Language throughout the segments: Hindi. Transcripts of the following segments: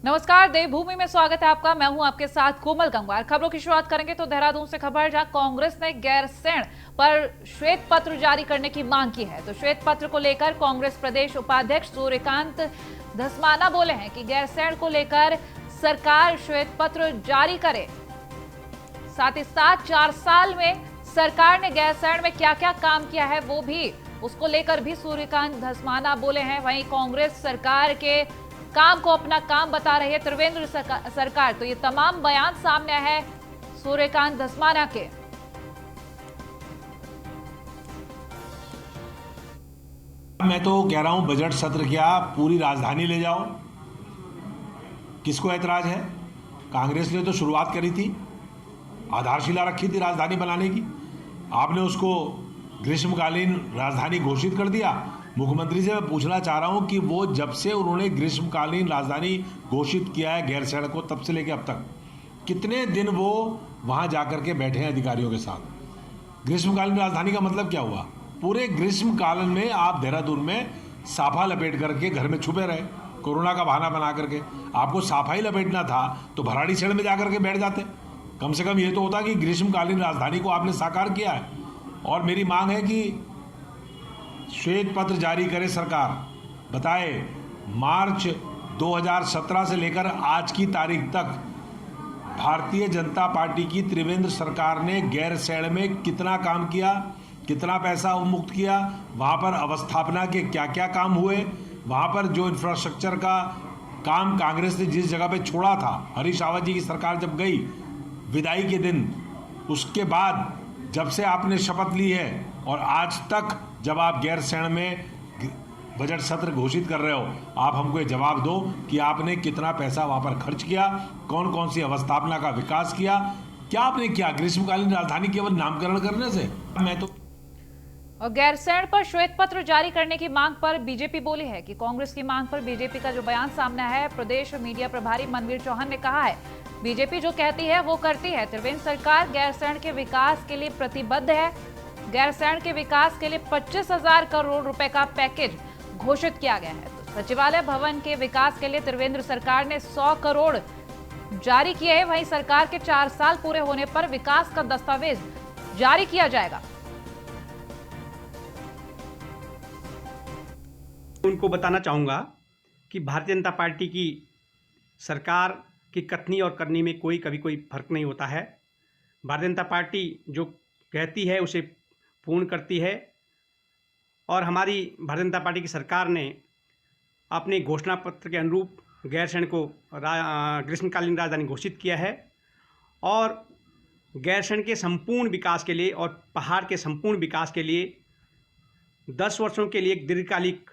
नमस्कार, देवभूमि में स्वागत है आपका। मैं हूं आपके साथ कोमल गंगवार। खबरों की शुरुआत करेंगे तो देहरादून से खबर, जहां कांग्रेस ने गैरसैंण पर श्वेत पत्र जारी करने की मांग की है। तो श्वेत पत्र को लेकर कांग्रेस प्रदेश उपाध्यक्ष सूर्यकांत धस्माना बोले हैं कि गैरसैंण को लेकर सरकार श्वेत पत्र जारी करे। साथ ही साथ 4 साल में सरकार ने गैरसैंण में क्या क्या काम किया है वो भी, उसको लेकर भी सूर्यकांत धस्माना बोले हैं। वहीं कांग्रेस सरकार के काम को अपना काम बता रही है त्रिवेंद्र सरकार। तो ये तमाम बयान सामने है सूर्यकांत धस्माना के। मैं तो कह रहा हूं बजट सत्र क्या पूरी राजधानी ले जाओ, किसको ऐतराज है। कांग्रेस ने तो शुरुआत करी थी, आधारशिला रखी थी राजधानी बनाने की। आपने उसको ग्रीष्मकालीन राजधानी घोषित कर दिया। मुख्यमंत्री से मैं पूछना चाह रहा हूं कि वो जब से उन्होंने ग्रीष्मकालीन राजधानी घोषित किया है गैरसैंण को, तब से लेकर अब तक कितने दिन वो वहां जाकर के बैठे हैं अधिकारियों के साथ। ग्रीष्मकालीन राजधानी का मतलब क्या हुआ? पूरे ग्रीष्मकालीन में आप देहरादून में साफा लपेट करके घर में छुपे रहे, कोरोना का बहाना बना करके। आपको साफा ही लपेटना था तो भराड़ीसैंण में जाकर के बैठ जाते। कम से कम ये तो होता कि ग्रीष्मकालीन राजधानी को आपने साकार किया है। और मेरी मांग है कि श्वेत पत्र जारी करे सरकार, बताए मार्च 2017 से लेकर आज की तारीख तक भारतीय जनता पार्टी की त्रिवेंद्र सरकार ने गैरसैंण में कितना काम किया, कितना पैसा उन्मुक्त किया, वहाँ पर अवस्थापना के क्या क्या काम हुए, वहाँ पर जो इंफ्रास्ट्रक्चर का काम कांग्रेस ने जिस जगह पे छोड़ा था, हरीश रावत जी की सरकार जब गई विदाई के दिन, उसके बाद जब से आपने शपथ ली है और आज तक जब आप गैरसैंण में बजट सत्र घोषित कर रहे हो, आप हमको ये जवाब दो कि आपने कितना पैसा वहां पर खर्च किया, कौन कौन सी अवस्थापना का विकास किया, क्या आपने किया ग्रीष्मकालीन राजधानी केवल नामकरण करने से? मैं तो और गैरसैंण पर श्वेत पत्र जारी करने की मांग पर बीजेपी बोली है कि कांग्रेस की मांग पर बीजेपी का जो बयान सामने है, प्रदेश मीडिया प्रभारी मनवीर चौहान ने कहा है बीजेपी जो कहती है वो करती है। त्रिवेंद्र सरकार गैरसैंण के विकास के लिए प्रतिबद्ध है। गैरसैंण के विकास के लिए 25,000 करोड़ रुपए का पैकेज घोषित किया गया है। तो सचिवालय भवन के विकास के लिए त्रिवेंद्र सरकार ने 100 करोड़ जारी किए हैं। वहीं सरकार के 4 साल पूरे होने पर विकास का दस्तावेज जारी किया जाएगा। उनको बताना चाहूँगा कि भारतीय जनता पार्टी की सरकार की कथनी और करनी में कभी कोई फर्क नहीं होता है। भारतीय जनता पार्टी जो कहती है उसे पूर्ण करती है और हमारी भारतीय जनता पार्टी की सरकार ने अपने घोषणा पत्र के अनुरूप गैरसैंण को ग्रीष्मकालीन राजधानी घोषित किया है और गैरसैंण के संपूर्ण विकास के लिए और पहाड़ के संपूर्ण विकास के लिए 10 वर्षों के लिए एक दीर्घकालिक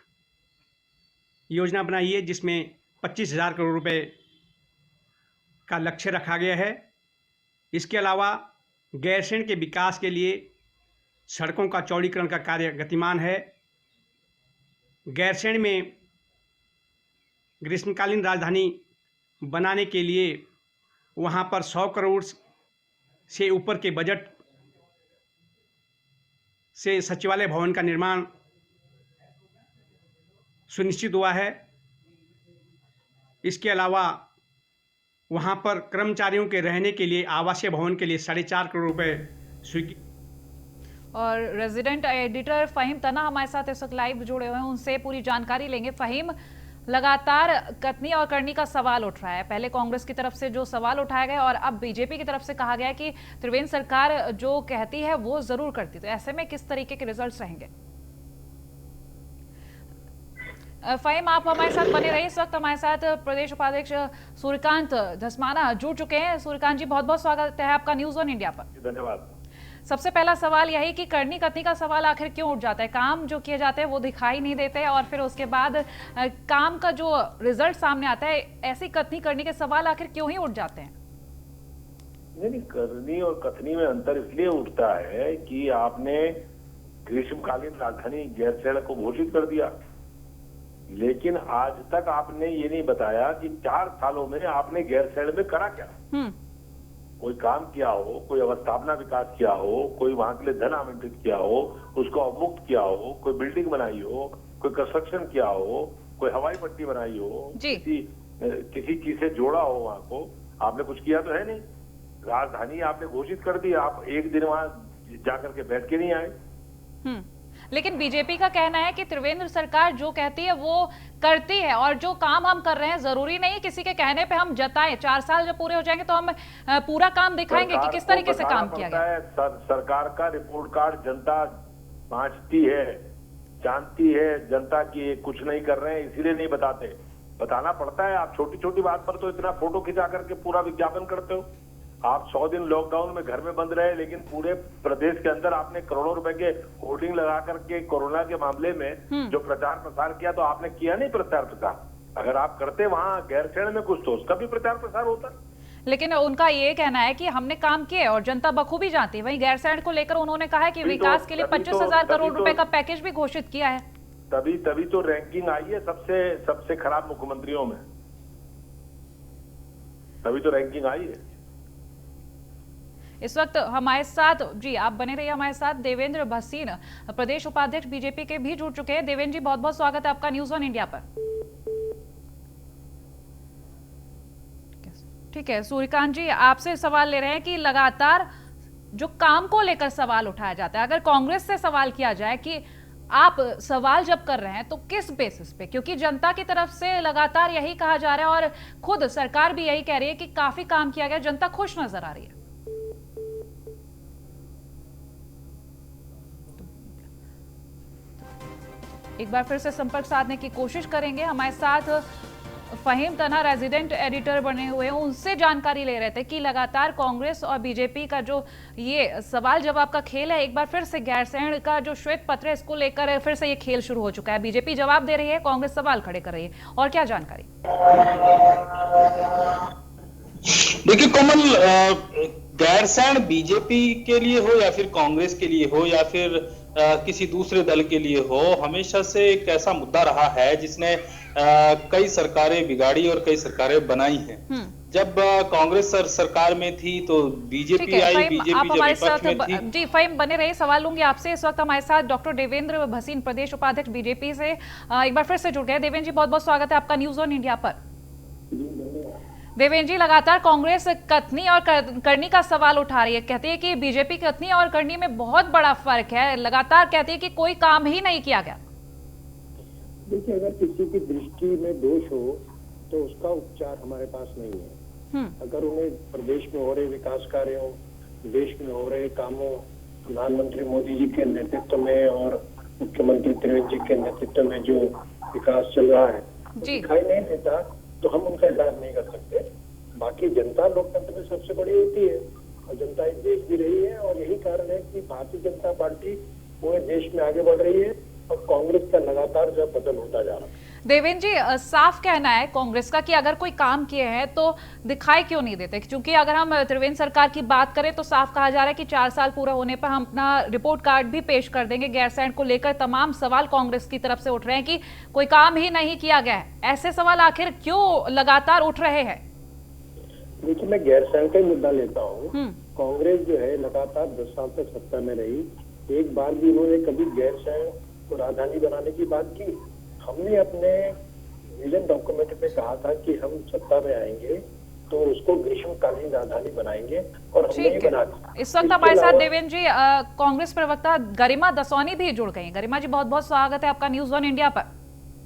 योजना बनाई है, जिसमें 25,000 करोड़ रुपए का लक्ष्य रखा गया है। इसके अलावा गैरसैंण के विकास के लिए सड़कों का चौड़ीकरण का कार्य गतिमान है। गैरसैंण में ग्रीष्मकालीन राजधानी बनाने के लिए वहाँ पर 100 करोड़ से ऊपर के बजट से सचिवालय भवन का निर्माण सुनिश्चित हुआ है। इसके अलावा वहाँ पर कर्मचारियों के रहने के लिए आवासीय भवन के लिए 4.5 करोड़ रुपए और रेजिडेंट एडिटर फहीम तना हमारे साथ इस वक्त लाइव जुड़े हुए हैं, उनसे पूरी जानकारी लेंगे। फहीम, लगातार कथनी और करनी का सवाल उठ रहा है। पहले कांग्रेस की तरफ से जो सवाल उठाया गया और अब बीजेपी की तरफ से कहा गया कि त्रिवेंद्र सरकार जो कहती है वो जरूर करती, तो ऐसे में किस तरीके के रिजल्ट्स रहेंगे? फहीम, आप हमारे साथ बने रहिए। इस वक्त हमारे साथ प्रदेश उपाध्यक्ष सूर्यकांत धस्माना जुड़ चुके हैं। सूर्यकांत जी, बहुत बहुत स्वागत है आपका न्यूज ऑन इंडिया पर। धन्यवाद। सबसे पहला सवाल यही कि करनी कथनी का सवाल आखिर क्यों उठ जाता है? काम जो किए जाते हैं वो दिखाई नहीं देते और फिर उसके बाद काम का जो रिजल्ट सामने आता है, ऐसी कथनी करनी के सवाल आखिर क्यों ही उठ जाते हैं? नहीं, करनी और कथनी में अंतर इसलिए उठता है कि आपने ग्रीष्मकालीन राजधानी गैरसैंण को घोषित कर दिया, लेकिन आज तक आपने ये नहीं बताया कि 4 सालों में आपने गैरसैंण में करा क्या। कोई काम किया हो, कोई अवस्थापना विकास किया हो, कोई वहां के लिए धन आवंटित किया हो, उसको अवमुक्त किया हो, कोई बिल्डिंग बनाई हो, कोई कंस्ट्रक्शन किया हो, कोई हवाई पट्टी बनाई हो, किसी किसी चीज से जोड़ा हो वहां को, आपने कुछ किया तो है नहीं। राजधानी आपने घोषित कर दी, आप एक दिन वहां जाकर के बैठ के नहीं आए। लेकिन बीजेपी का कहना है कि त्रिवेंद्र सरकार जो कहती है वो करती है, और जो काम हम कर रहे हैं जरूरी नहीं किसी के कहने पे हम जताएं। 4 साल जब पूरे हो जाएंगे तो हम पूरा काम दिखाएंगे कि किस तरीके से काम किया गया। सरकार का रिपोर्ट कार्ड जनता बांटती है, जानती है जनता की कुछ नहीं कर रहे हैं इसीलिए नहीं बताते, बताना पड़ता है। आप छोटी छोटी बात पर तो इतना फोटो खिंचा करके पूरा विज्ञापन करते हो। आप 100 दिन लॉकडाउन में घर में बंद रहे, लेकिन पूरे प्रदेश के अंदर आपने करोड़ों रुपए के होर्डिंग लगा करके कोरोना के मामले में जो प्रचार प्रसार किया, तो आपने किया नहीं प्रचार प्रसार। अगर आप करते वहां गैरसैंण में कुछ तो उसका भी प्रचार प्रसार होता। लेकिन उनका ये कहना है कि हमने काम किए और जनता बखूबी जानती है। वहीं गैरसैंण को लेकर उन्होंने कहा है कि विकास के लिए 25,000 करोड़ रुपए का पैकेज भी घोषित किया है। तभी तो रैंकिंग आई है सबसे खराब मुख्यमंत्रियों में, तभी तो रैंकिंग आई है। इस वक्त हमारे साथ, जी आप बने रहिए हमारे साथ, देवेंद्र भसीन प्रदेश उपाध्यक्ष बीजेपी के भी जुड़ चुके हैं। देवेंद्र जी बहुत बहुत स्वागत है आपका न्यूज़ ऑन इंडिया पर। ठीक है, सूर्यकांत जी आपसे सवाल ले रहे हैं कि लगातार जो काम को लेकर सवाल उठाया जाता है, अगर कांग्रेस से सवाल किया जाए कि आप सवाल जब कर रहे हैं तो किस बेसिस पे, क्योंकि जनता की तरफ से लगातार यही कहा जा रहा है और खुद सरकार भी यही कह रही है कि काफी काम किया गया, जनता खुश नजर आ रही है। एक बार फिर से संपर्क साधने की कोशिश करेंगे। हमारे साथ फहीम तना रेजिडेंट एडिटर बने हुए हैं, उनसे जानकारी ले रहे थे कि लगातार कांग्रेस और बीजेपी का जो ये सवाल जवाब का खेल है, एक बार फिर से गैरसैंण का जो श्वेत पत्र है इसको लेकर फिर से ये खेल शुरू हो चुका है। बीजेपी जवाब दे रही है, कांग्रेस सवाल खड़े कर रही है, और क्या जानकारी? देखिए कोमल, गैरसैंण बीजेपी के लिए हो या फिर कांग्रेस के लिए हो या फिर किसी दूसरे दल के लिए हो, हमेशा से एक ऐसा मुद्दा रहा है जिसने कई सरकारें बिगाड़ी और कई सरकारें बनाई हैं। जब कांग्रेस सरकार में थी तो बीजेपी आई, बीजेपी आप हमारे साथ में थी। जी फहीम बने रहे, सवाल लूंगी आपसे। इस वक्त हमारे साथ डॉक्टर देवेंद्र भसीन प्रदेश उपाध्यक्ष बीजेपी से एक बार फिर से जुड़ गए। देवेंद्र जी बहुत बहुत स्वागत है आपका न्यूज़ ऑन इंडिया पर। देवेंद्र जी लगातार कांग्रेस कथनी और करनी का सवाल उठा रही है, कहती है कि बीजेपी कथनी और करनी में बहुत बड़ा फर्क है, लगातार कहती है कि कोई काम ही नहीं किया गया। देखिए, अगर किसी की दृष्टि में दोष हो तो उसका उपचार हमारे पास नहीं है। अगर उन्हें प्रदेश में हो रहे विकास कार्यों, देश में हो रहे कामों, प्रधानमंत्री मोदी जी के नेतृत्व में और मुख्यमंत्री त्रिवेंद्र जी के नेतृत्व में जो विकास चल रहा है दिखाई नहीं देता तो हम उनका इलाज नहीं कर सकते। बाकी जनता लोकतंत्र में सबसे बड़ी होती है और जनता इस देश भी रही है, और यही कारण है कि भारतीय जनता पार्टी पूरे देश में आगे बढ़ रही है और कांग्रेस का लगातार जो बदल होता जा रहा है। देवेंद्र जी साफ कहना है कांग्रेस का कि अगर कोई काम किए हैं तो दिखाई क्यों नहीं देते, क्योंकि अगर हम त्रिवेंद्र सरकार की बात करें तो साफ कहा जा रहा है कि 4 साल पूरा होने पर हम अपना रिपोर्ट कार्ड भी पेश कर देंगे। गैरसैंण को लेकर तमाम सवाल कांग्रेस की तरफ से उठ रहे हैं कि कोई काम ही नहीं किया गया है। ऐसे सवाल आखिर क्यों लगातार उठ रहे हैं? देखिए, मैं गैरसैंण का ही मुद्दा लेता हूँ। कांग्रेस जो है लगातार 10 साल तक सत्ता में रही, एक बार भी उन्होंने कभी गैरसैंण को राजधानी बनाने की बात की? हमने अपने विजन डॉक्यूमेंट में कहा था कि हम सत्ता में आएंगे तो उसको ग्रीष्मकालीन राजधानी बनाएंगे, और हमने ये बना दिया। इस वक्त हमारे साथ देवेंद्र जी कांग्रेस प्रवक्ता गरिमा दसौनी भी जुड़ गई। गरिमा जी बहुत बहुत स्वागत है आपका न्यूज़ ऑन इंडिया पर।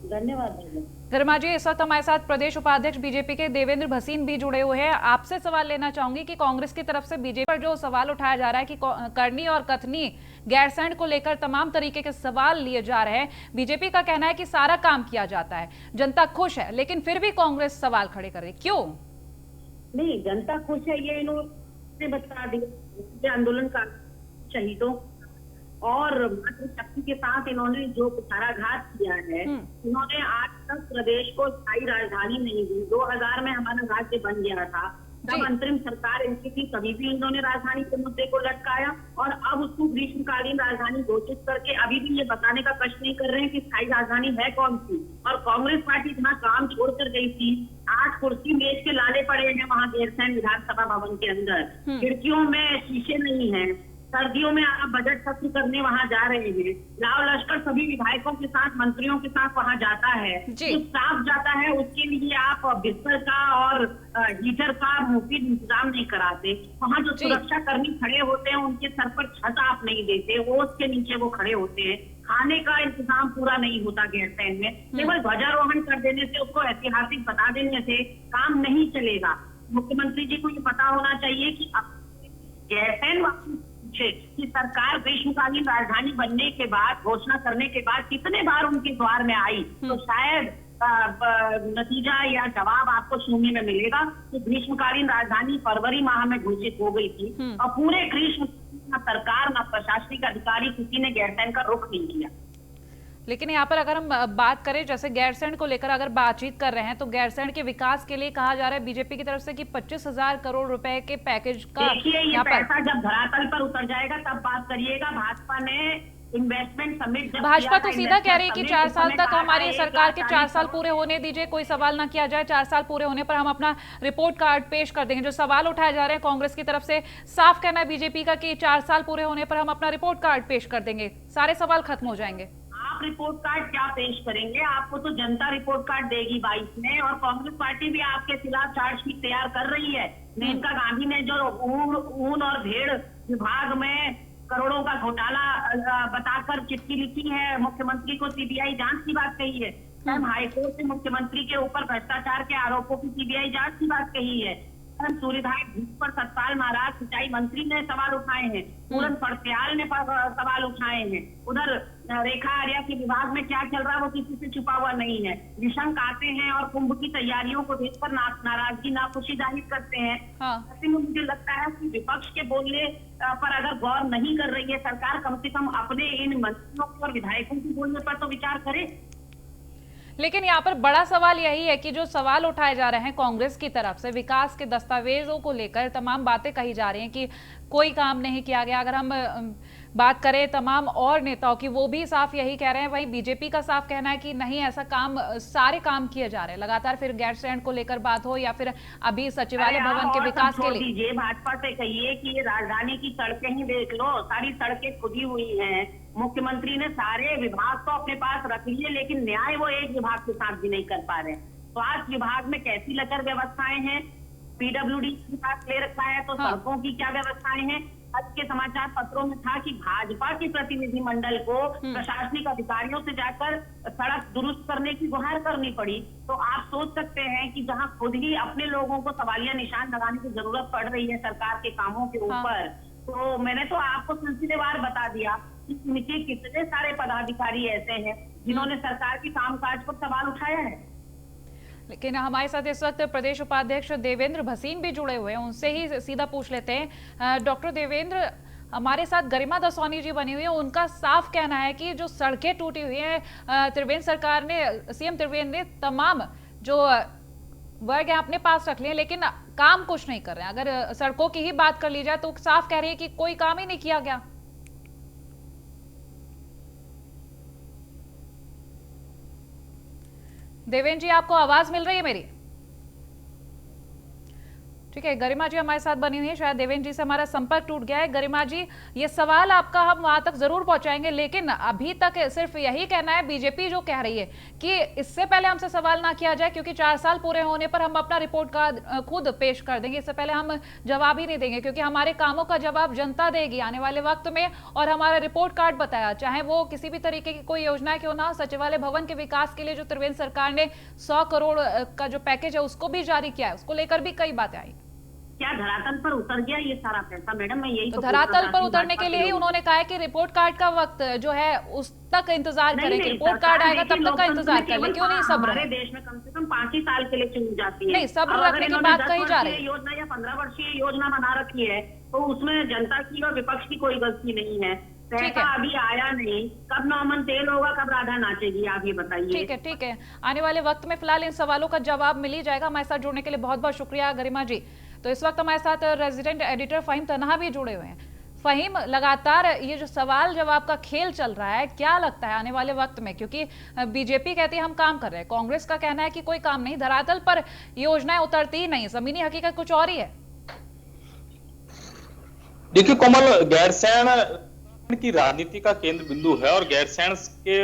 धन्यवाद। गरिमा जी इस वक्त हमारे साथ प्रदेश उपाध्यक्ष बीजेपी के देवेंद्र भसीन भी जुड़े हुए हैं। आपसे सवाल लेना चाहूंगी कि कांग्रेस की तरफ से बीजेपी पर जो सवाल उठाया जा रहा है कि करनी और कथनी गैरसैंण को लेकर तमाम तरीके के सवाल लिए जा रहे हैं, बीजेपी का कहना है कि सारा काम किया जाता है, जनता खुश है, लेकिन फिर भी कांग्रेस सवाल खड़े कर रही, क्यों? नहीं, जनता खुश है ये इन्होंने बता दिया। आंदोलन का शहीदों और मातृशक्ति के साथ इन्होंने जो कुठाराघात किया है, इन्होंने आज तक प्रदेश को स्थायी राजधानी नहीं दी। 2000 में हमारा राज्य बन गया था, तब अंतरिम सरकार इनकी थी, कभी भी इन्होंने राजधानी के मुद्दे को लटकाया, और अब उसको ग्रीष्मकालीन राजधानी घोषित करके अभी भी ये बताने का कष्ट नहीं कर रहे हैं कि स्थायी राजधानी है कौन सी। और कांग्रेस पार्टी इतना काम छोड़कर गई थी, 8 कुर्सी मेज के लाले पड़े हैं वहां गैरसैंण विधानसभा भवन के अंदर, खिड़कियों में शीशे नहीं है, सर्दियों में आप बजट सत्र करने वहां जा रहे हैं, लाव लश्कर सभी विधायकों के साथ, मंत्रियों के साथ वहां जाता है, जो स्टाफ जाता है उसके लिए आप बिस्तर का और हीटर का मुफीद इंतजाम नहीं कराते। वहां जो सुरक्षा कर्मी खड़े होते हैं उनके सर पर छत आप नहीं देते, ओस के नीचे वो खड़े होते हैं। खाने का इंतजाम पूरा नहीं होता गैरसैंण में। केवल ध्वजारोहण कर देने से, उसको ऐतिहासिक बता देने से काम नहीं चलेगा। मुख्यमंत्री जी को ये पता होना चाहिए कि गैरसैंण कि सरकार ग्रीष्मकालीन राजधानी बनने के बाद, घोषणा करने के बाद कितने बार उनके द्वार में आई, तो शायद नतीजा या जवाब आपको सुनने में मिलेगा कि ग्रीष्मकालीन राजधानी फरवरी माह में घोषित हो गई थी और पूरे ग्रीष्म न सरकार न प्रशासनिक अधिकारी किसी ने गैरसैंण का रुख नहीं किया। लेकिन यहाँ पर अगर हम बात करें, जैसे गैरसैंण को लेकर अगर बातचीत कर रहे हैं, तो गैरसैंण के विकास के लिए कहा जा रहा है बीजेपी की तरफ से कि 25,000 करोड़ रुपए के पैकेज का। देखिए, ये पैसा जब धरातल पर उतर जाएगा तब बात करिएगा। भाजपा ने इन्वेस्टमेंट समिट, भाजपा तो सीधा कह रही है कि 4 साल तक हमारी सरकार के 4 साल पूरे होने दीजिए, कोई सवाल ना किया जाए, 4 साल पूरे होने पर हम अपना रिपोर्ट कार्ड पेश कर देंगे। जो सवाल उठाए जा रहे हैं कांग्रेस की तरफ से, साफ कहना है बीजेपी का कि 4 साल पूरे होने पर हम अपना रिपोर्ट कार्ड पेश कर देंगे, सारे सवाल खत्म हो जाएंगे। आप रिपोर्ट कार्ड क्या पेश करेंगे? आपको तो जनता रिपोर्ट कार्ड देगी 22 में, और कांग्रेस पार्टी भी आपके खिलाफ चार्जशीट तैयार कर रही है। मेनका गांधी ने जो ऊन और भेड़ विभाग में करोड़ों का घोटाला बताकर चिट्ठी लिखी है, मुख्यमंत्री को सीबीआई जांच की बात कही है। हाईकोर्ट से मुख्यमंत्री के ऊपर भ्रष्टाचार के आरोपों की सीबीआई जांच की बात कही है। सूर्यधार पर सतपाल महाराज सिंचाई मंत्री ने सवाल उठाए हैं, पूरन फड़त्याल ने सवाल उठाए हैं। उधर रेखा आर्या के विभाग में क्या चल रहा है वो किसी से छुपा हुआ नहीं है। निशंक आते हैं और कुंभ की तैयारियों को देखकर नाराजगी, नाखुशी जाहिर करते हैं। ऐसे में मुझे लगता है कि विपक्ष के बोलने पर अगर गौर नहीं कर रही है सरकार, कम से कम अपने इन मंत्रियों और विधायकों के बोलने पर तो विचार करे। लेकिन यहाँ पर बड़ा सवाल यही है कि जो सवाल उठाए जा रहे हैं कांग्रेस की तरफ से, विकास के दस्तावेजों को लेकर तमाम बातें कही जा रही हैं कि कोई काम नहीं किया गया। अगर हम बात करें तमाम और नेताओं की, वो भी साफ यही कह रहे हैं। वहीं बीजेपी का साफ कहना है कि नहीं, ऐसा काम, सारे काम किए जा रहे हैं लगातार। फिर गैरसैंण को लेकर बात हो या फिर अभी सचिवालय भवन के विकास के लिए, भाजपा से कहिए कि ये राजधानी की सड़कें ही देख लो, सारी सड़कें खुदी हुई हैं। मुख्यमंत्री ने सारे विभाग तो अपने पास रख लिए, लेकिन न्याय वो एक विभाग के साथ भी नहीं कर पा रहे। स्वास्थ्य विभाग में कैसी लचर व्यवस्थाएं हैं, पीडब्ल्यूडी के पास ले रखा है, तो सड़कों की क्या व्यवस्थाएं हैं। आज के समाचार पत्रों में था कि भाजपा के प्रतिनिधि मंडल को प्रशासनिक अधिकारियों से जाकर सड़क दुरुस्त करने की गुहार करनी पड़ी। तो आप सोच सकते हैं कि जहां खुद ही अपने लोगों को सवालिया निशान लगाने की जरूरत पड़ रही है सरकार के कामों के ऊपर, तो मैंने तो आपको सिलसिलेवार बता दिया कि उनके कितने सारे पदाधिकारी ऐसे हैं जिन्होंने सरकार के कामकाज पर सवाल उठाया है। लेकिन हमारे साथ इस वक्त प्रदेश उपाध्यक्ष देवेंद्र भसीन भी जुड़े हुए हैं, उनसे ही सीधा पूछ लेते हैं। डॉक्टर देवेंद्र, हमारे साथ गरिमा दसौनी जी बनी हुई है, उनका साफ कहना है कि जो सड़कें टूटी हुई हैं, त्रिवेंद्र सरकार ने, सीएम त्रिवेंद्र ने तमाम जो वर्ग है अपने पास रख लिए, लेकिन काम कुछ नहीं कर रहे हैं। अगर सड़कों की ही बात कर ली जाए तो साफ कह रही है कि कोई काम ही नहीं किया गया। देवेंद्र जी, आपको आवाज मिल रही है मेरी? ठीक है, गरिमा जी हमारे साथ बनी हुई है, शायद देवेंद्र जी से हमारा संपर्क टूट गया है। गरिमा जी, ये सवाल आपका हम वहां तक जरूर पहुंचाएंगे, लेकिन अभी तक सिर्फ यही कहना है बीजेपी जो कह रही है कि इससे पहले हमसे सवाल ना किया जाए, क्योंकि 4 साल पूरे होने पर हम अपना रिपोर्ट कार्ड खुद पेश कर देंगे, इससे पहले हम जवाब ही नहीं देंगे, क्योंकि हमारे कामों का जवाब जनता देगी आने वाले वक्त में। और हमारा रिपोर्ट कार्ड बताया, चाहे वो किसी भी तरीके की कोई योजना क्यों ना, सचिवालय भवन के विकास के लिए जो त्रिवेंद्र सरकार ने 100 करोड़ का जो पैकेज है उसको भी जारी किया है, उसको लेकर भी कई बातें आई। क्या धरातल पर उतर गया ये सारा पैसा? मैडम, मैं यही तो धरातल पर उतरने के लिए ही उन्होंने कहा है कि रिपोर्ट कार्ड का वक्त जो है उस तक इंतजार करें, कि रिपोर्ट कार्ड आएगा तब तक का इंतजार कर ले। क्यों नहीं सब्र? हमारे देश में कम से कम 5 ही साल के लिए चुनी जाती है। नहीं, सब्र रखने की बात कही जा रही है। योजना या 15 वर्षीय योजना बना रखी है, तो उसमें जनता की और विपक्ष की कोई गलती नहीं है। पैसा अभी आया नहीं, कब नौमन तेल होगा, कब राधा नाचेगी, आप ये बताइए। ठीक है, आने वाले वक्त में फिलहाल इन सवालों का जवाब मिल ही जाएगा। हमारे साथ जुड़ने के लिए बहुत बहुत शुक्रिया गरिमा जी। तो इस वक्त हमारे साथ रेजिडेंट एडिटर फहीम तन्हा भी जुड़े हुए हैं। फहीम, लगातार ये जो सवाल जवाब का खेल चल रहा है, क्या लगता है आने वाले वक्त में, क्योंकि बीजेपी कहती है हम काम कर रहे हैं, कांग्रेस का कहना है कि कोई काम नहीं, धरातल पर योजनाएं उतरती ही नहीं, जमीनी हकीकत कुछ और ही है। देखिए कोमल, गैरसैंण की राजनीति का केंद्र बिंदु है और गैरसैंण के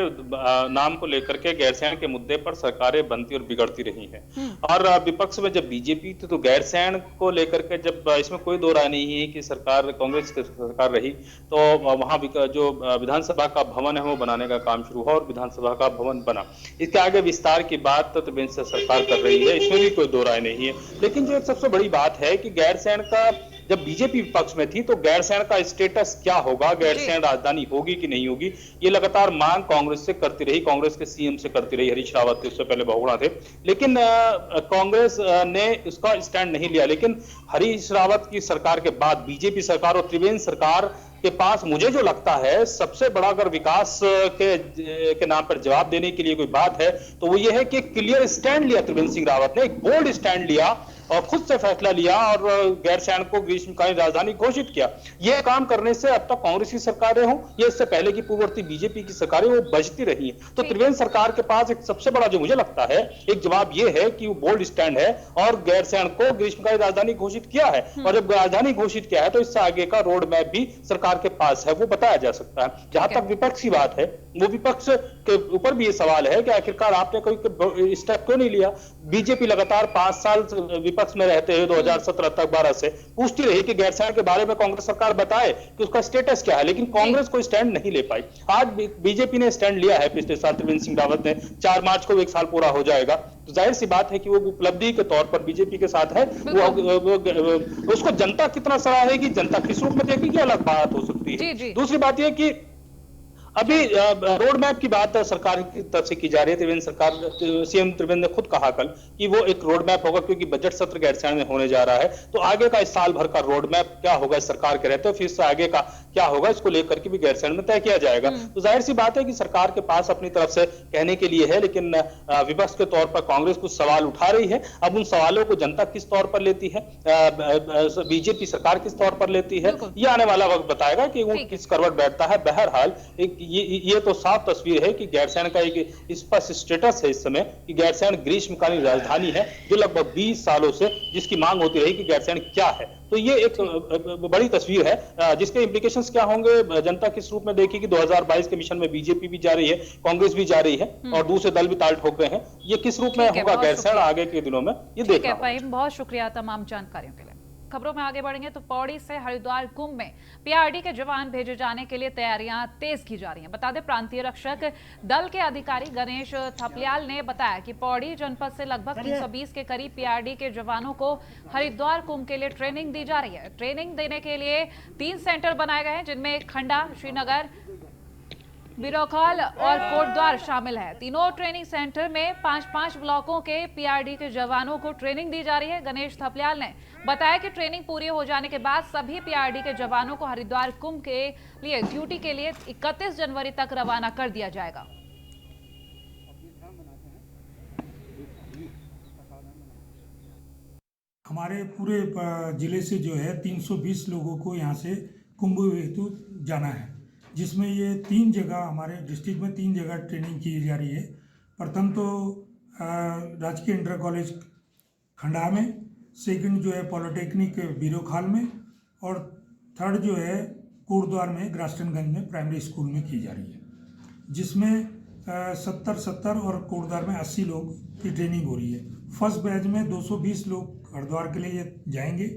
नाम को लेकर के गैरसैंण के मुद्दे पर सरकारें बनती और बिगड़ती रही हैं। और विपक्ष में जब बीजेपी थी तो गैरसैंण को लेकर के, जब इसमें कोई दो राय नहीं है कि सरकार कांग्रेस की सरकार रही तो वहां जो विधानसभा का भवन है वो बनाने का काम शुरू हुआ और विधानसभा का भवन बना। इसके आगे विस्तार की बात तो त्रिवेंद्र से सरकार कर रही है, इसमें भी कोई दो राय नहीं है। लेकिन जो एक सबसे बड़ी बात है कि गैरसैंण का, जब बीजेपी विपक्ष में थी तो गैरसैंण का स्टेटस क्या होगा, गैरसैंण राजधानी होगी कि नहीं होगी, ये लगातार मांग कांग्रेस से करती रही, कांग्रेस के सीएम से करती रही। हरीश रावत उससे पहले बहुगुणा थे, लेकिन कांग्रेस ने उसका स्टैंड नहीं लिया। लेकिन हरीश रावत की सरकार के बाद बीजेपी सरकार और त्रिवेंद्र सरकार के पास मुझे जो लगता है सबसे बड़ा, अगर विकास के नाम पर जवाब देने के लिए कोई बात है तो वो ये है कि क्लियर स्टैंड लिया त्रिवेंद्र सिंह रावत ने, एक बोल्ड स्टैंड लिया और खुद से फैसला लिया और गैरसैंण को ग्रीष्मकालीन राजधानी घोषित किया। यह काम करने से अब तक कांग्रेस की सरकारें हों या इससे पहले की पूर्ववर्ती बीजेपी की सरकारें, वो बचती रही हैं। तो त्रिवेंद्र सरकार के पास एक सबसे बड़ा जो मुझे लगता है एक जवाब यह है कि वो बोल्ड स्टैंड है और गैरसैंण को ग्रीष्मकालीन राजधानी घोषित किया है। और जब राजधानी घोषित किया है तो इससे आगे का रोड मैप भी सरकार के पास है, वो बताया जा सकता है। जहां तक विपक्ष की बात है, वो विपक्ष के ऊपर भी ये सवाल है कि आखिरकार आपने कोई स्टेप क्यों नहीं लिया। बीजेपी लगातार 5 साल विपक्ष में रहते हुए 2017 तक 12 से पूछती रही कि गैरसैंण के बारे में कांग्रेस सरकार बताए कि उसका स्टेटस क्या है, लेकिन कांग्रेस कोई स्टैंड नहीं ले पाई। आज बीजेपी ने स्टैंड लिया है पिछले साल, त्रिवेंद्र सिंह रावत ने, 4 मार्च को 1 साल पूरा हो जाएगा। तो जाहिर सी बात है कि वो उपलब्धि के तौर पर बीजेपी के साथ है। वो उसको जनता कितना सराहेगी, जनता किस रूप में देखेगी, अलग बात हो सकती है। दूसरी बात यह कि अभी रोड मैप की बात सरकार की तरफ से की जा रही है। त्रिवेंद्र सरकार, सीएम त्रिवेंद्र ने खुद कहा कल कि वो एक रोड मैप होगा, क्योंकि बजट सत्र गैरसैंण में होने जा रहा है। तो आगे का इस साल भर का रोड मैप क्या होगा इस सरकार के रहते, फिर इससे आगे का क्या होगा इसको लेकर के भी गैरसैंण में तय किया जाएगा। तो जाहिर सी बात है कि सरकार के पास अपनी तरफ से कहने के लिए है, लेकिन विपक्ष के तौर पर कांग्रेस कुछ सवाल उठा रही है। अब उन सवालों को जनता किस तौर पर लेती है, बीजेपी सरकार किस तौर पर लेती है, ये आने वाला वक्त बताएगा कि वो किस करवट बैठता है। बहरहाल ये तो साफ तस्वीर है कि गैरसैंण का एक स्पष्ट स्टेटस है इस समय कि गैरसैंण ग्रीष्मकालीन राजधानी है, जो लगभग 20 सालों से जिसकी मांग होती रही कि गैरसैंण क्या है। तो ये एक बड़ी तस्वीर है जिसके इम्प्लीकेशंस क्या होंगे, जनता किस रूप में देखेगी। 2022 के मिशन में बीजेपी भी जा रही है, कांग्रेस भी जा रही है और दूसरे दल भी ताल ठोक रहे हैं। ये किस रूप में होगा गैरसैंण आगे के दिनों में, ये देखना है। बहुत शुक्रिया तमाम जानकारियों के लिए। खबरों में आगे बढ़ेंगे तो पौड़ी से हरिद्वार कुंभ में पीआरडी के जवान भेजे जाने के लिए तैयारियां तेज की जा रही हैं। बता दें, प्रांतीय रक्षक दल के अधिकारी गणेश थपलियाल ने बताया कि पौड़ी जनपद से लगभग 320 के करीब पीआरडी के जवानों को हरिद्वार कुंभ के लिए ट्रेनिंग दी जा रही है। ट्रेनिंग देने के लिए 3 सेंटर बनाए गए हैं, जिनमें खंडा, श्रीनगर, बिरोखाल और कोटद्वार शामिल है। तीनों ट्रेनिंग सेंटर में 5-5 ब्लॉकों के पीआरडी के जवानों को ट्रेनिंग दी जा रही है। गणेश थपलियाल ने बताया कि ट्रेनिंग पूरी हो जाने के बाद सभी पीआरडी के जवानों को हरिद्वार कुंभ के लिए ड्यूटी के लिए 31 जनवरी तक रवाना कर दिया जाएगा। हमारे पूरे जिले से जो है 320 लोगों को यहाँ से कुंभ हेतु जाना है, जिसमें ये 3 जगह हमारे डिस्ट्रिक्ट में 3 जगह ट्रेनिंग की जा रही है। प्रथम तो राजकीय इंटर कॉलेज खंडा में, सेकंड जो है पॉलिटेक्निक बिरोखाल में और थर्ड जो है कोटद्वार में ग्रास्टनगंज में प्राइमरी स्कूल में की जा रही है, जिसमें 70 और कोटद्वार में 80 लोग की ट्रेनिंग हो रही है। फर्स्ट बैच में 220 लोग हरिद्वार के लिए जाएंगे,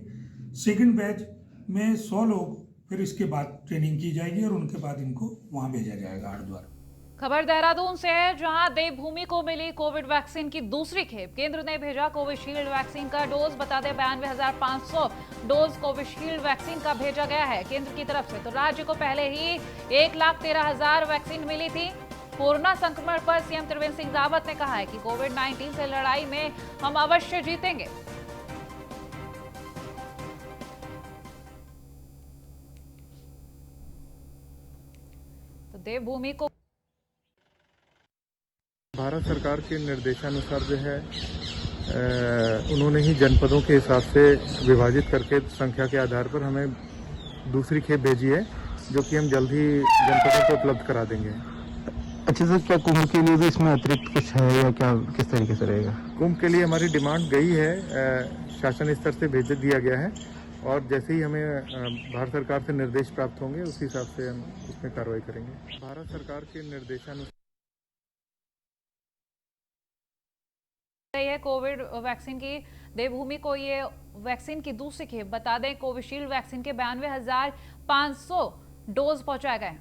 सेकंड बैच में 100 लोग फिर इसके बाद ट्रेनिंग की जाएगी और उनके बाद इनको वहां भेजा जाएगा हरिद्वार। खबर देहरादून से है, जहां देवभूमि को मिली कोविड वैक्सीन की दूसरी खेप। केंद्र ने भेजा कोविशील्ड वैक्सीन का डोज। बता दें 92,500 डोज कोविशील्ड वैक्सीन का भेजा गया है केंद्र की तरफ से। तो राज्य को पहले ही 1,13,000 वैक्सीन मिली थी। कोरोना संक्रमण पर सीएम त्रिवेंद्र सिंह रावत ने कहा है कि कोविड-19 से लड़ाई में हम अवश्य जीतेंगे। तो देवभूमि को भारत सरकार के निर्देशानुसार जो है उन्होंने ही जनपदों के हिसाब से विभाजित करके संख्या के आधार पर हमें दूसरी खेप भेजी है, जो कि हम जल्द ही जनपदों को उपलब्ध करा देंगे। अच्छा सर, क्या कुंभ के लिए भी इसमें अतिरिक्त कुछ है या क्या, किस तरीके से रहेगा? कुंभ के लिए हमारी डिमांड गई है, शासन स्तर से भेज दिया गया है और जैसे ही हमें भारत सरकार से निर्देश प्राप्त होंगे उसी हिसाब से हम उसमें कार्रवाई करेंगे। भारत सरकार के निर्देशानुसार ये कोविड वैक्सीन की देवभूमि को ये वैक्सीन की दूसरी खेप। बता दें कोविशील्ड वैक्सीन के 92,500 डोज पहुंचाए गए।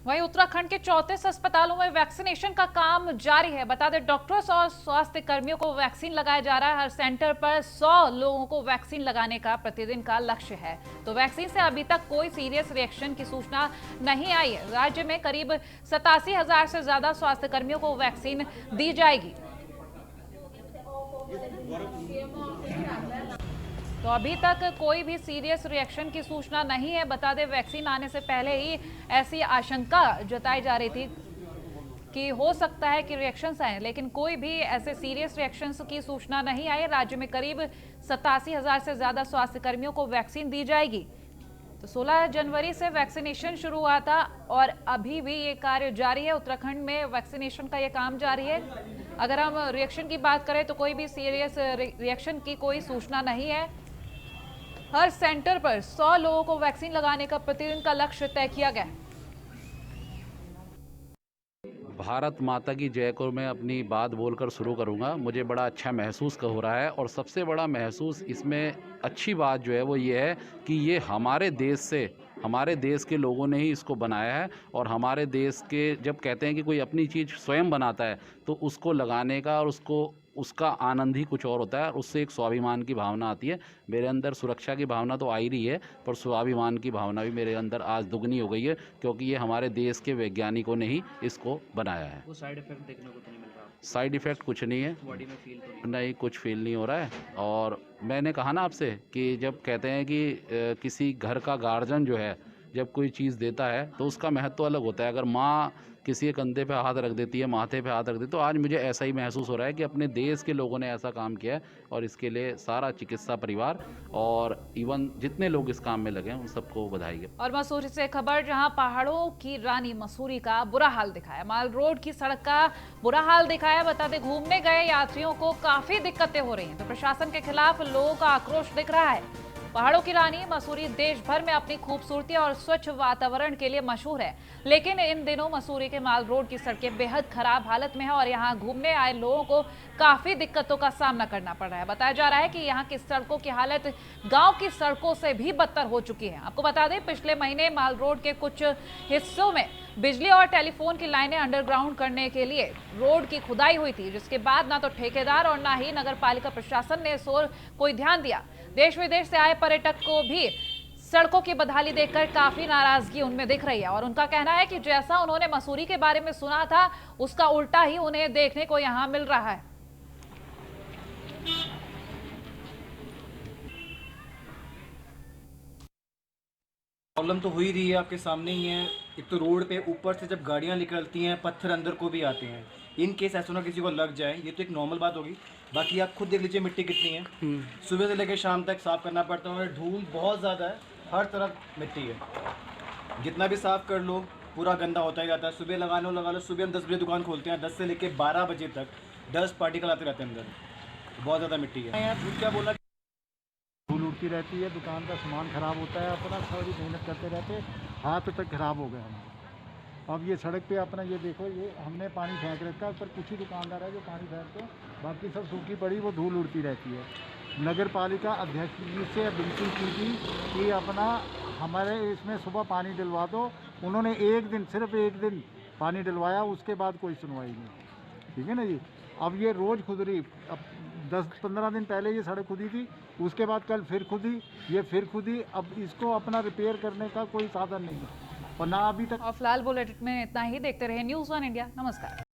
वहीं उत्तराखंड के 34 अस्पतालों में वैक्सीनेशन का काम जारी है। बता दें डॉक्टर्स और स्वास्थ्य कर्मियों को वैक्सीन लगाया जा रहा है। हर सेंटर पर 100 लोगों को वैक्सीन लगाने का प्रतिदिन का लक्ष्य है। तो वैक्सीन से अभी तक कोई सीरियस रिएक्शन की सूचना नहीं आई है। राज्य में करीब 87,000 से ज्यादा स्वास्थ्य कर्मियों को वैक्सीन दी जाएगी। तो अभी तक कोई भी सीरियस रिएक्शन की सूचना नहीं है। बता दें वैक्सीन आने से पहले ही ऐसी आशंका जताई जा रही थी कि हो सकता है कि रिएक्शंस आए, लेकिन कोई भी ऐसे सीरियस रिएक्शंस की सूचना नहीं आई। राज्य में करीब 87,000 से ज्यादा स्वास्थ्य कर्मियों को वैक्सीन दी जाएगी। तो 16 जनवरी से वैक्सीनेशन शुरू हुआ था और अभी भी ये कार्य जारी है। उत्तराखंड में वैक्सीनेशन का ये काम जारी है। अगर हम रिएक्शन की बात करें तो कोई भी सीरियस रिएक्शन की कोई सूचना नहीं है। हर सेंटर पर 100 लोगों को वैक्सीन लगाने का प्रतिदिन का लक्ष्य तय किया गया। भारत माता की जय को मैं अपनी बात बोलकर शुरू करूंगा। मुझे बड़ा अच्छा महसूस हो रहा है और सबसे बड़ा महसूस इसमें अच्छी बात जो है वो ये है कि ये हमारे देश के लोगों ने ही इसको बनाया है। और हमारे देश के जब कहते हैं कि कोई अपनी चीज़ स्वयं बनाता है तो उसको लगाने का और उसका आनंद ही कुछ और होता है। उससे एक स्वाभिमान की भावना आती है। मेरे अंदर सुरक्षा की भावना तो आ ही रही है, पर स्वाभिमान की भावना भी मेरे अंदर आज दुगनी हो गई है, क्योंकि ये हमारे देश के वैज्ञानिकों ने ही इसको बनाया है। वो साइड इफेक्ट देखने को तो नहीं मिल रहा? साइड इफ़ेक्ट कुछ नहीं है, बॉडी में फील तो नहीं कुछ फील नहीं हो रहा है। और मैंने कहा ना आपसे कि जब कहते हैं कि किसी घर का गार्जियन जो है जब कोई चीज़ देता है तो उसका महत्व अलग होता है। अगर माँ किसी के कंधे पे हाथ रख देती है, माथे पे हाथ रख देती है, तो आज मुझे ऐसा ही महसूस हो रहा है कि अपने देश के लोगों ने ऐसा काम किया है। और इसके लिए सारा चिकित्सा परिवार और इवन जितने लोग इस काम में लगे हैं उन सबको बधाई है। और मसूरी से खबर, जहां पहाड़ों की रानी मसूरी का बुरा हाल दिखाया। माल रोड की सड़क का बुरा हाल दिखाया। बता दें घूमने गए यात्रियों को काफी दिक्कतें हो रही हैं। तो प्रशासन के खिलाफ लोगों का आक्रोश दिख रहा है। पहाड़ों की रानी मसूरी देश भर में अपनी खूबसूरती और स्वच्छ वातावरण के लिए मशहूर है, लेकिन इन दिनों मसूरी के माल रोड की सड़कें बेहद खराब हालत में है और यहां घूमने आए लोगों को काफी दिक्कतों का सामना करना पड़ रहा है। बताया जा रहा है कि यहां की सड़कों की हालत गांव की सड़कों से भी बदतर हो चुकी है। आपको बता दें पिछले महीने माल रोड के कुछ हिस्सों में बिजली और टेलीफोन की लाइनें अंडरग्राउंड करने के लिए रोड की खुदाई हुई थी, जिसके बाद ना तो ठेकेदार और ना ही नगर पालिका प्रशासन ने इस ओर कोई ध्यान दिया। देश विदेश से आए पर्यटक को भी सड़कों की बदहाली देखकर काफी नाराजगी उनमें दिख रही है और उनका कहना है कि जैसा उन्होंने मसूरी के बारे में सुना था उसका उल्टा ही उन्हें देखने को यहाँ मिल रहा है। प्रॉब्लम तो हो ही रही है, आपके सामने ही है। एक तो रोड पे ऊपर से जब गाड़ियां निकलती हैं पत्थर अंदर को भी आते हैं। इन केस ऐसा ना किसी को लग जाए, ये तो एक नॉर्मल बात होगी। बाकी आप खुद देख लीजिए मिट्टी कितनी है, सुबह से लेकर शाम तक साफ करना पड़ता है और धूल बहुत ज़्यादा है, हर तरफ मिट्टी है। जितना भी साफ कर लो पूरा गंदा होता ही रहता है। सुबह लगा लो, सुबह हम 10 बजे दुकान खोलते हैं, 10 से लेकर 12 बजे तक डस्ट पार्टिकल आते रहते हैं अंदर, बहुत ज़्यादा मिट्टी है। झूठ क्या बोला, धूल उड़ती रहती है, दुकान का सामान खराब होता है, अपना सारी मेहनत करते रहते हाथ तक खराब हो गए हमारे। अब ये सड़क पे अपना ये देखो, ये हमने पानी फेंक रखा है, पर कुछ ही दुकानदार है जो पानी फेंकते हैं, बाकी सब सूखी पड़ी वो धूल उड़ती रहती है। नगर पालिका अध्यक्ष जी से विनती की थी कि अपना हमारे इसमें सुबह पानी डलवा दो। उन्होंने एक दिन, सिर्फ एक दिन पानी डलवाया, उसके बाद कोई सुनवाई नहीं। ठीक है ना जी। अब ये रोज़ खुद रही, अब 10-15 दिन पहले ये सड़क खुदी थी, उसके बाद कल फिर खुदी, ये फिर खुदी। अब इसको अपना रिपेयर करने का कोई साधन नहीं है और ना अभी तक। और फिलहाल बुलेटिन में इतना ही। देखते रहे न्यूज़ 1 इंडिया। नमस्कार।